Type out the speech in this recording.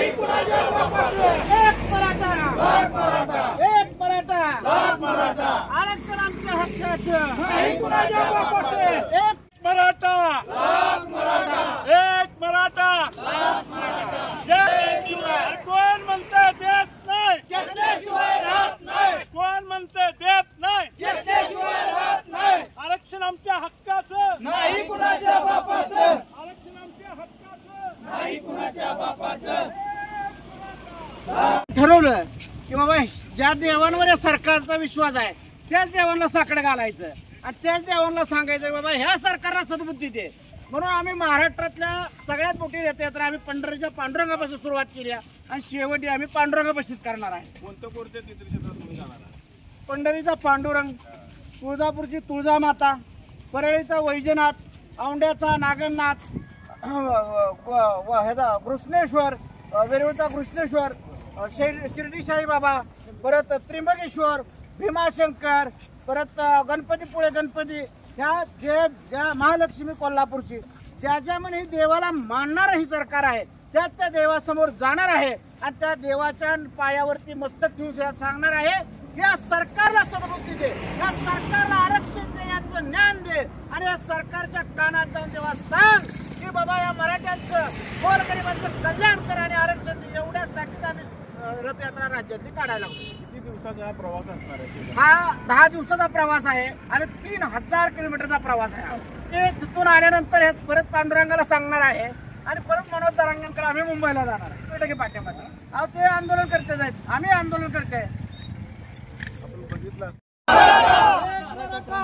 नाही कुणाच्या बापाचं, एक मराठा, एक मराठा, आरक्षण आमच्या हक्काचं, नाही कुणाच्या बापाचं, एक मराठा, एक मराठा, कोण म्हणते देत नाही, घेतल्याशिवाय राहत नाही, कोण म्हणते देत नाही, घेतल्याशिवाय राहत नाही, आरक्षण आमच्या हक्काचं, नाही कुणाच्या बापाचं, आरक्षण आमच्या हक्काचं, नाही कुणाच्या बापाचं. ठरवलं की बाबा ज्या देवांवर या सरकारचा विश्वास आहे त्याच देवांना साकडं घालायचं आणि त्याच देवांना सांगायचं बाबा ह्या सरकारला सद्बुद्धी दे. म्हणून आम्ही महाराष्ट्रातल्या सगळ्यात मोठी रथयात्रा आम्ही पंढरीच्या पांडुरंगापासून सुरुवात केली आणि शेवटी आम्ही पांडुरंगापाशीच करणार आहे. कोणत्या तीर्थक्षेत्रात तुम्ही जाणार आहात? पंढरीचा पांडुरंग, तुळजापूरची तुळजामाता, परळीचा वैजनाथ, औंढ्याचा नागनाथ, ह्याचा कृष्णेश्वर, वेरूळचा कृष्णेश्वर, शिर्डी साईबाबा, परत त्र्यंबकेश्वर, भीमाशंकर, परत गणपतीपुळे गणपती, ह्या ज्या महालक्ष्मी कोल्हापूरची ज्या म्हणे देवाला मानणार ही सरकार आहे त्या देवासमोर जाणार आहे आणि त्या देवाच्या पायावरती मस्तक ठेवून सांगणार आहे या सरकारला सद्बुद्धी दे, या सरकारला आरक्षण देण्याचं ज्ञान दे आणि या सरकारच्या कानात जाऊन तेव्हा सांग की बाबा या मराठ्यांचं गोरगरिबांचं कल्याण कर आणि आरक्षण दे. एवढ्यासाठीच आम्ही रथयात्रा राज्यातली काढायला लागलो. किती दिवसाचा हा प्रवास असणार आहे? हा 10 दिवसाचा प्रवास आहे आणि 3000 किलोमीटरचा प्रवास आहे. ते तिथून आल्यानंतर हे परत पांडुरंगाला सांगणार आहे आणि परत मनोज दरांगणकडे आम्ही मुंबईला जाणार आहे. टक्के पाठ्यामध्ये अहो ते आंदोलन करते आहेत, आम्ही आंदोलन करते. आपण बघितलं मराठा